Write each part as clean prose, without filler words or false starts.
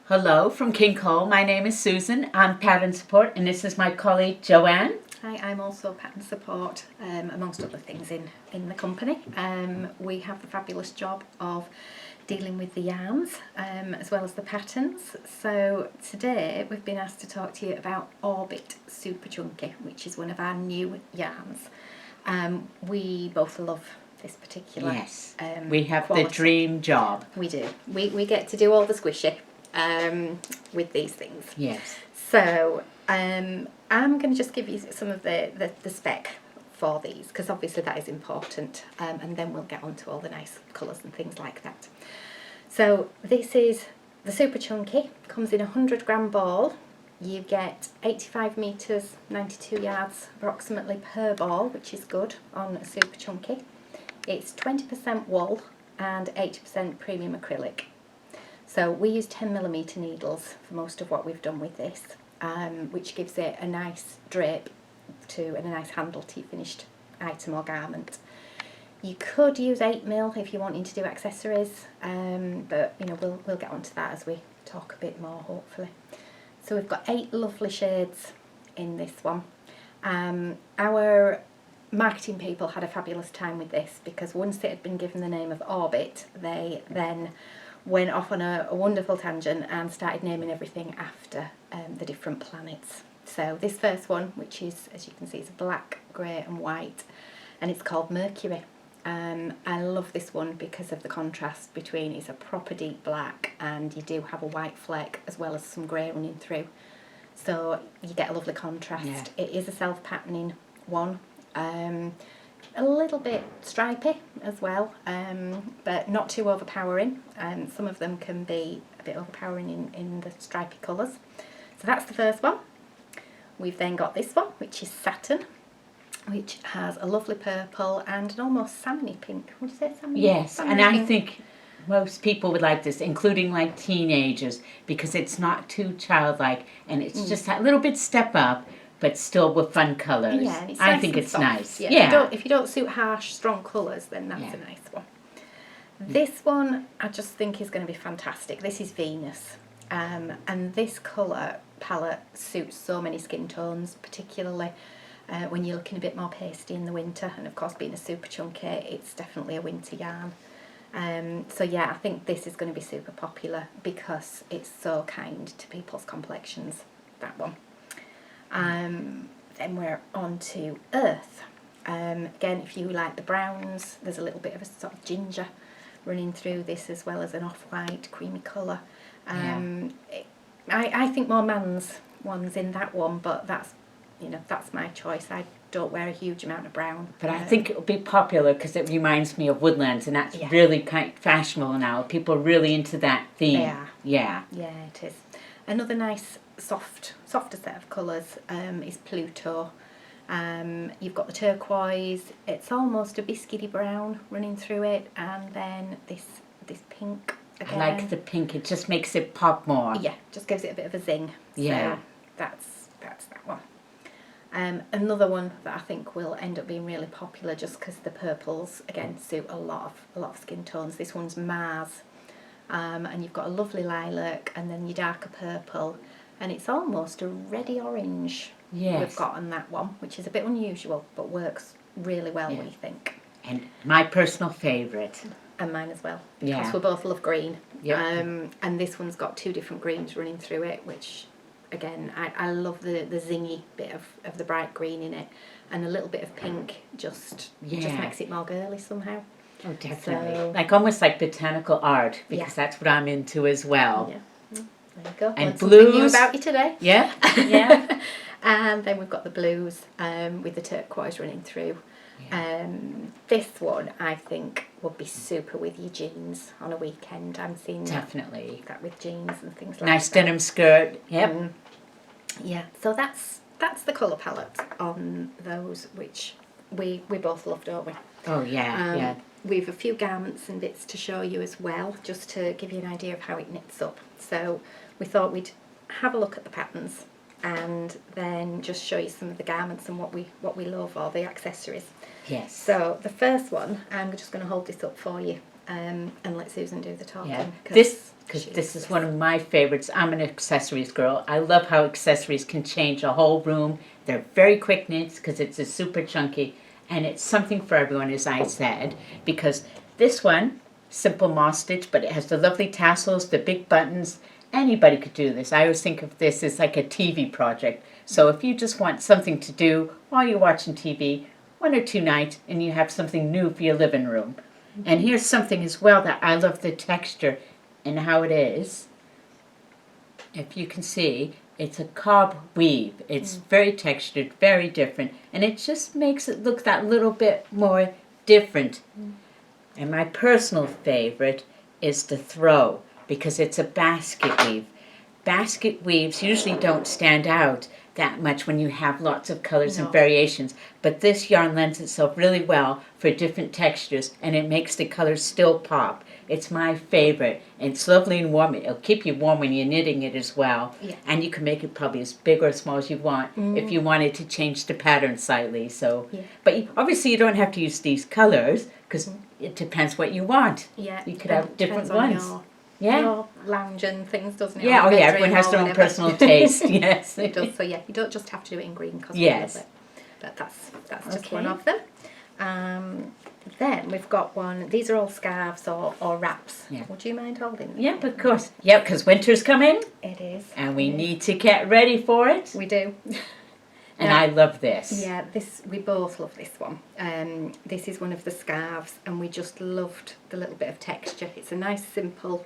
Hello from King Cole. My name is Susan. I'm pattern support, and this is my colleague Joanne. Hi, I'm also pattern support, amongst other things in the company. We have the fabulous job of dealing with the yarns as well as the patterns. So today we've been asked to talk to you about Orbit Super Chunky, which is one of our new yarns. We both love this particular we have quality. The dream job. We do. We get to do all the squishy with these things. Yes. So I'm going to just give you some of the spec for these, because obviously that is important, and then we'll get on to all the nice colours and things like that. So this is the Super Chunky, comes in a 100-gram ball. You get 85 metres, 92 yards approximately per ball, which is good on a Super Chunky. It's 20% wool and 80% premium acrylic. So we use 10mm needles for most of what we've done with this, which gives it a nice drape and a nice handle to your finished item or garment. You could use 8mm if you're wanting to do accessories, but you know we'll get onto that as we talk a bit more, hopefully. So we've got 8 lovely shades in this one. Our marketing people had a fabulous time with this, because once it had been given the name of Orbit, they then went off on a wonderful tangent and started naming everything after the different planets. So this first one, which is, as you can see, is black, grey and white, and it's called Mercury. I love this one because of the contrast between it's a proper deep black and you do have a white fleck as well as some grey running through. So you get a lovely contrast. Yeah. It is a self-patterning one. A little bit stripy as well, but not too overpowering. Some of them can be a bit overpowering in the stripy colours. So that's the first one. We've then got this one, which is Saturn, which has a lovely purple and an almost salmony pink. Would you say salmony? Yes, salmony and pink. I think most people would like this, including like teenagers, because it's not too childlike and it's just a little bit step up, but still with fun colours. Yeah, and it's I nice think and it's soft. nice. Yeah. If you don't suit harsh, strong colours, then that's a nice one. This one I just think is going to be fantastic. This is Venus, and this colour palette suits so many skin tones, particularly when you're looking a bit more pasty in the winter. And of course, being a Super Chunky, it's definitely a winter yarn. So yeah, I think this is going to be super popular because it's so kind to people's complexions, that one. Then we're on to Earth. Again, if you like the browns, there's a little bit of a sort of ginger running through this, as well as an off-white creamy colour. I think more man's ones in that one, but that's my choice. I don't wear a huge amount of brown. But I think it'll be popular because it reminds me of woodlands, and that's really kind of fashionable now. People are really into that theme. They are. Yeah. Yeah, it is. Another nice softer set of colours is Pluto. You've got the turquoise. It's almost a biscuity brown running through it, and then this pink again. I like the pink. It just makes it pop more. Yeah, just gives it a bit of a zing. Yeah. So that's that one. Another one that I think will end up being really popular, just because the purples again suit a lot of skin tones. This one's Mars, and you've got a lovely lilac, and then your darker purple, and it's almost a reddy orange. Yes. We've got on that one, which is a bit unusual, but works really well, we think. And my personal favourite. And mine as well, because we both love green. Yep. And this one's got 2 different greens running through it, which again, I love the zingy bit of the bright green in it, and a little bit of pink just makes it more girly somehow. Oh, definitely. Like almost like botanical art, because that's what I'm into as well. Yeah. There you go. And learned blues. Something new about you today. Yeah. Yeah. And then we've got the blues with the turquoise running through. Yeah. This one I think would be super with your jeans on a weekend. I'm seeing definitely that with jeans and things like that. Nice denim skirt. Yep. Yeah. So that's the colour palette on those, which we both love, don't we? Oh yeah. Yeah. We've a few garments and bits to show you as well, just to give you an idea of how it knits up. So we thought we'd have a look at the patterns and then just show you some of the garments and what we love, or the accessories. Yes. So the first one, I'm just going to hold this up for you and let Susan do the talking. Yeah. because this is one of my favorites. I'm an accessories girl. I love how accessories can change a whole room. They're very quick knits because it's a super chunky, and it's something for everyone, as I said, because this one, simple moss stitch, but it has the lovely tassels, the big buttons. Anybody could do this. I always think of this as like a TV project. So if you just want something to do while you're watching TV, 1 or 2 nights, and you have something new for your living room. And here's something as well that I love the texture and how it is. If you can see, it's a cob weave. It's very textured, very different, and it just makes it look that little bit more different. And my personal favorite is the throw, because it's a basket weave. Basket weaves usually don't stand out that much when you have lots of colors and variations, but this yarn lends itself really well for different textures, and it makes the colors still pop. It's my favorite, and it's lovely and warm. It'll keep you warm when you're knitting it as well, and you can make it probably as big or as small as you want if you wanted to change the pattern slightly. So, but obviously you don't have to use these colors because it depends what you want. You could have different ones. Your lounge and things, doesn't it? Yeah, everyone has their own personal taste. Yes, it does. So you don't just have to do it in green because we love it. But that's just one of them. Then we've got one. These are all scarves or wraps. Would you mind holding them? Yep, of course. Yep, because winter's coming. It is. And we need to get ready for it. We do. And I love this. Yeah, we both love this one. This is one of the scarves, and we just loved the little bit of texture. It's a nice simple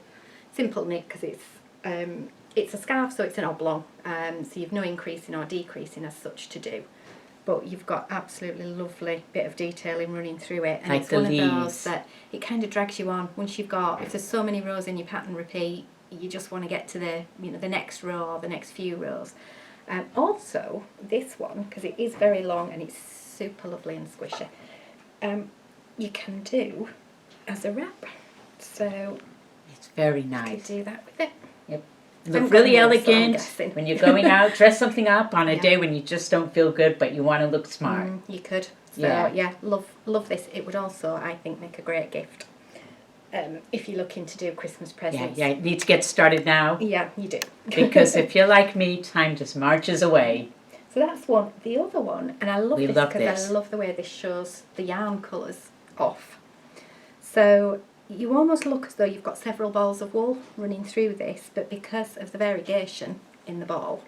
knit because it's a scarf, so it's an oblong, so you've no increasing or decreasing as such to do, but you've got absolutely lovely bit of detailing running through it, and like it's one of those that it kind of drags you on. Once you've got, if there's so many rows in your pattern repeat, you just want to get to the next row or the next few rows. Also this one, because it is very long and it's super lovely and squishy, you can do as a wrap, so it's very nice. You could do that with it. Yep. Look really elegant when you're going out. Dress something up on a day when you just don't feel good, but you want to look smart. You could. So love this. It would also, I think, make a great gift if you're looking to do Christmas presents. Yeah, you need to get started now. Yeah, you do. Because if you're like me, time just marches away. So that's one. The other one, and I love this because I love the way this shows the yarn colours off. So you almost look as though you've got several balls of wool running through this, but because of the variegation in the ball,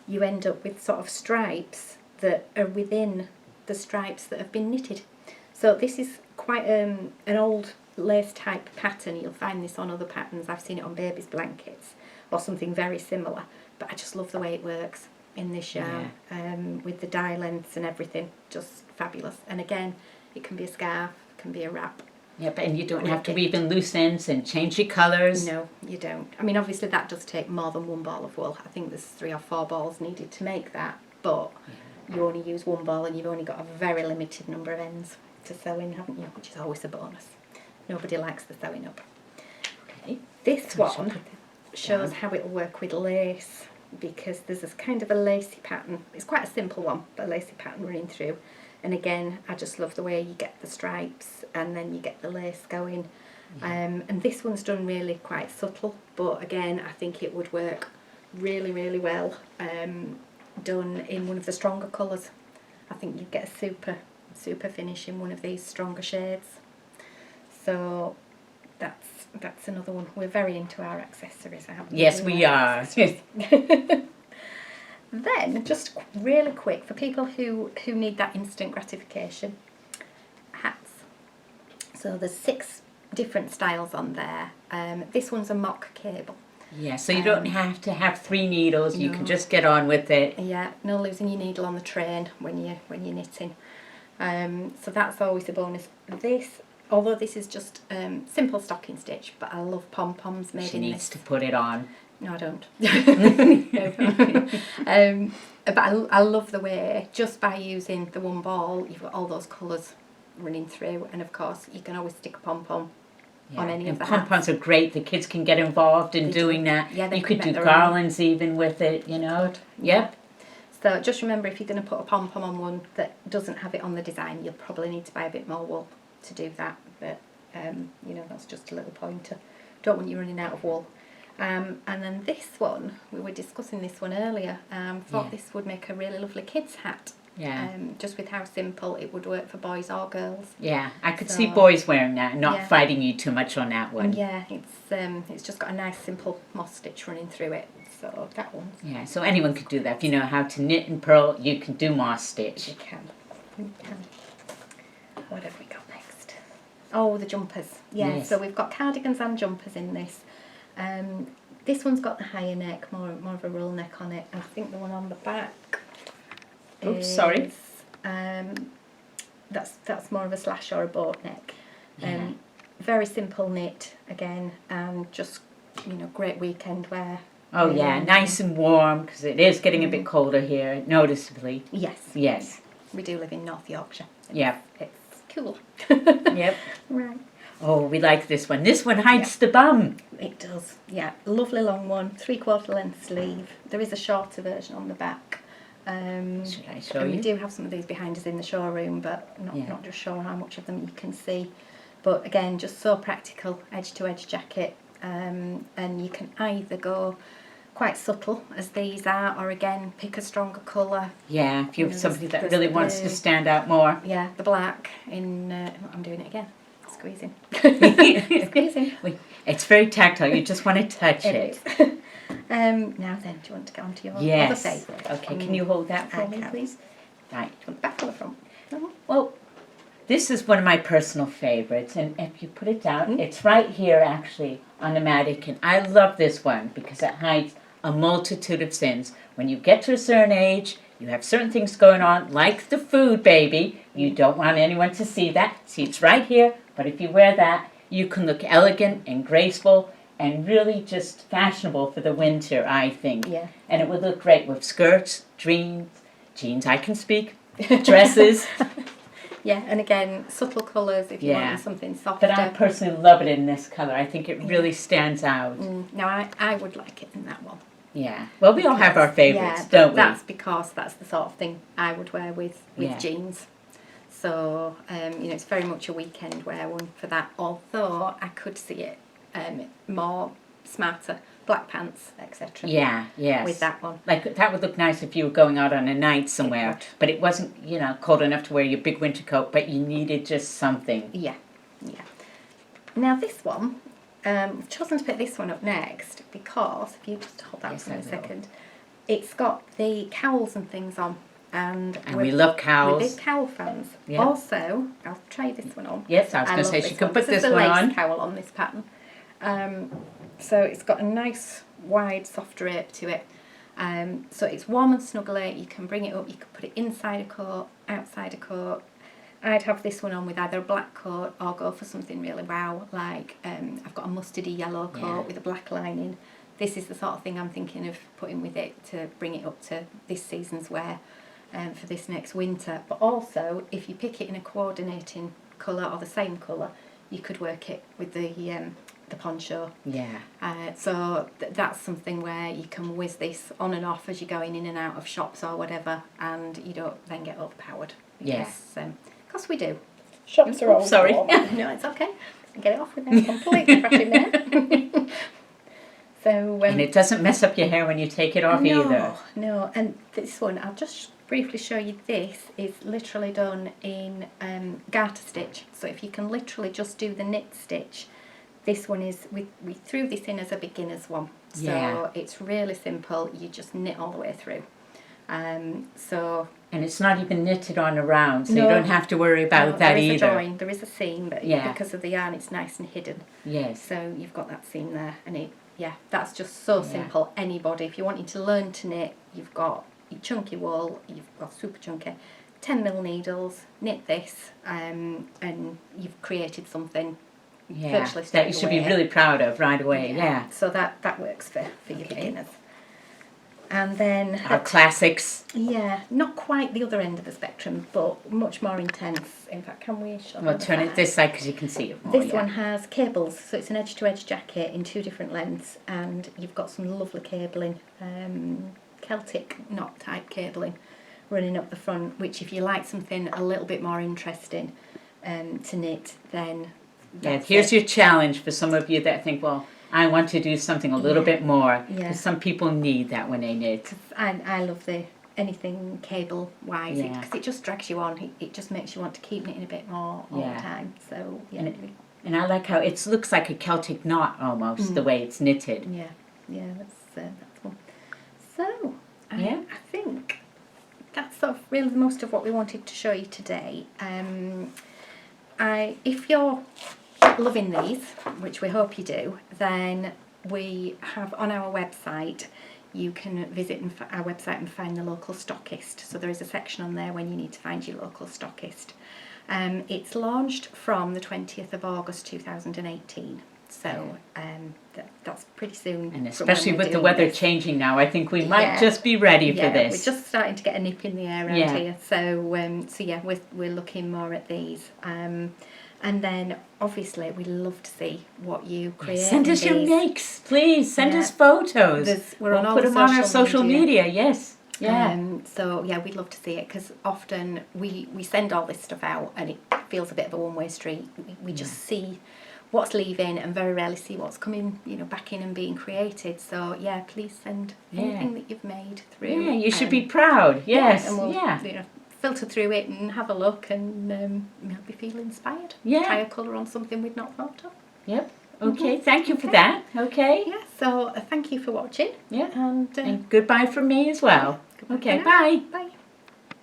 you end up with sort of stripes that are within the stripes that have been knitted. So this is quite an old lace type pattern. You'll find this on other patterns. I've seen it on babies' blankets or something very similar, but I just love the way it works in this yarn, with the dye lengths and everything, just fabulous. And again, it can be a scarf, it can be a wrap. Yep, and you don't have to weave in loose ends and change your colours. No, you don't. I mean, obviously that does take more than one ball of wool. I think there's 3 or 4 balls needed to make that, but you only use one ball and you've only got a very limited number of ends to sew in, haven't you? Which is always a bonus. Nobody likes the sewing up. Okay. This one shows how it'll work with lace, because there's this kind of a lacy pattern. It's quite a simple one, but a lacy pattern running through. And again, I just love the way you get the stripes and then you get the lace going. And this one's done really quite subtle, but again, I think it would work really, really well done in one of the stronger colours. I think you'd get a super finish in one of these stronger shades. So that's another one. We're very into our accessories, aren't we? Yes, we are. Then, just really quick, for people who need that instant gratification, hats. So there's 6 different styles on there. This one's a mock cable. Yeah, so you don't have to have 3 needles. You can just get on with it. Yeah, no losing your needle on the train when you're knitting. So that's always a bonus. Although this is just simple stocking stitch, but I love pom-poms made in this. She needs to put it on. No, I don't. But I love the way, just by using the one ball, you've got all those colours running through, and of course you can always stick a pom-pom on any of the hats. Pom-poms are great. The kids can get involved in doing that. Yeah, you could do garlands even with it, you know. Yep. So just remember, if you're going to put a pom-pom on one that doesn't have it on the design, you'll probably need to buy a bit more wool to do that. But, that's just a little pointer. don't want you running out of wool. And then this one, we were discussing this one earlier, thought this would make a really lovely kids hat. Yeah. Just with how simple it would work for boys or girls. Yeah, I could see boys wearing that, not Yeah. fighting you too much on that one. Yeah, it's just got a nice simple moss stitch running through it. So that one. Yeah, so anyone could do that. If you know how to knit and purl, you can do moss stitch. You can. What have we got next? Oh, the jumpers. Yeah, Yes. so we've got cardigans and jumpers in this. This one's got the higher neck, more of a roll neck on it. I think the one on the back. Oops, sorry. That's more of a slash or a boat neck. Yeah. Very simple knit again, and just great weekend wear. Oh yeah, nice and warm because it is getting a bit colder here, noticeably. Yes. Yes. We do live in North Yorkshire. Yeah. It's cool. Yep. Right. Oh, we like this one. This one hides the bum. It does. Yeah, lovely long one, 3/4 length sleeve. There is a shorter version on the back. Should I show and you? we do have some of these behind us in the showroom, but not just sure how much of them you can see. But again, just so practical, edge to edge jacket, and you can either go quite subtle as these are, or again pick a stronger colour. Yeah, if you have somebody that there's really the wants to blue. stand out more. Yeah, the black in. I'm doing it again. Squeezing. Squeezing. It's very tactile. You just want to touch it. Now then, do you want to go on to your other Yes. favourite? Okay, can you hold that for I me, can. please? Right. Do you want the back or the front? No. Well, this is one of my personal favorites, and if you put it down, it's right here actually on the mattock, and I love this one because it hides a multitude of sins. When you get to a certain age, you have certain things going on, like the food, baby. You don't want anyone to see that. See, it's right here, but if you wear that, you can look elegant and graceful and really just fashionable for the winter, I think. Yeah. And it would look great with skirts, jeans, I can speak, dresses. Yeah, and again, subtle colours if you Yeah. want something softer. But I personally love it in this colour. I think it really stands out. Now, I would like it in that one. Yeah. Well, we all have our favourites, yeah, don't we? That's because that's the sort of thing I would wear with Yeah. jeans. So, it's very much a weekend wear one for that. Although I could see it more smarter, black pants, etc. Yeah, yes. With that one. Like, that would look nice if you were going out on a night somewhere. would. But it wasn't, cold enough to wear your big winter coat, but you needed just something. Yeah. Now this one, I've chosen to put this one up next because, if you just hold that Yes, for me I a will. second, it's got the cowls and things on. And we love We're cowls. big cowl fans. Yeah. Also, I'll try this one on. Yes, I was going to love say she this could one. put this is the one lace on. cowl on this pattern. So it's got a nice wide soft drape to it. So it's warm and snuggly. You can bring it up. You can put it inside a coat, outside a coat. I'd have this one on with either a black coat or go for something really wow, like I've got a mustardy yellow coat with a black lining. This is the sort of thing I'm thinking of putting with it to bring it up to this season's wear for this next winter. But also, if you pick it in a coordinating colour or the same colour, you could work it with the poncho. Yeah. So that's something where you can whiz this on and off as you're going in and out of shops or whatever, and you don't then get overpowered. Because we do. Shops are all sorry. No, it's okay. Get it off with them completely crashing there. So And it doesn't mess up your hair when you take it off either. No, and this one, I'll just briefly show you. This is literally done in Garter Stitch. So if you can literally just do the knit stitch, this one is, we threw this in as a beginner's one. So Yeah. it's really simple. You just knit all the way through. So And it's not even knitted on around, so No. you don't have to worry about that there is either. a join, there is a seam, but Yeah. because of the yarn, it's nice and hidden. Yes. So you've got that seam there, and that's just so simple. Anybody, if you're wanting to learn to knit, you've got your chunky wool, you've got super chunky, 10mm needles, knit this, and you've created something Yeah. virtually That straight you should be away. really proud of right away. Yeah. So that works for your Okay. beginners. And then Our classics. not quite the other end of the spectrum, but much more intense. In fact, can we show Well, the turn it side? this side because you can see it more. This yeah. one has cables, so it's an edge-to-edge jacket in 2 different lengths, and you've got some lovely cabling, Celtic knot type cabling running up the front, which if you like something a little bit more interesting to knit, then Here's your challenge for some of you that think, well, I want to do something a little bit more. Because some people need that when they knit. I love anything cable wise because it just drags you on. It just makes you want to keep knitting a bit more all the time. So and I like how it looks like a Celtic knot almost the way it's knitted. That's cool. So I think that's sort of really most of what we wanted to show you today. If you're loving these, which we hope you do, then we have on our website, you can visit our website and find the local stockist. So there is a section on there when you need to find your local stockist. It's launched from the 20th of August 2018. So that's pretty soon. And especially with the weather changing now, I think we might just be ready for this. We're just starting to get a nip in the air around here. So we're looking more at these. And then, obviously, we love to see what you create. Send us your makes, please. Send us photos. We'll put them on our social media. Yes. Yeah. We'd love to see it because often we send all this stuff out and it feels a bit of a one-way street. We just see what's leaving and very rarely see what's coming, back in and being created. So please send anything that you've made through. Yeah, you should be proud. Yes. And we'll, filter through it and have a look and maybe feel inspired. Try a colour on something we'd not thought of. Yep. Okay. Thank you for that. Okay. Yeah. So thank you for watching. Yeah. And goodbye from me as well. Yeah, okay. Bye. Bye.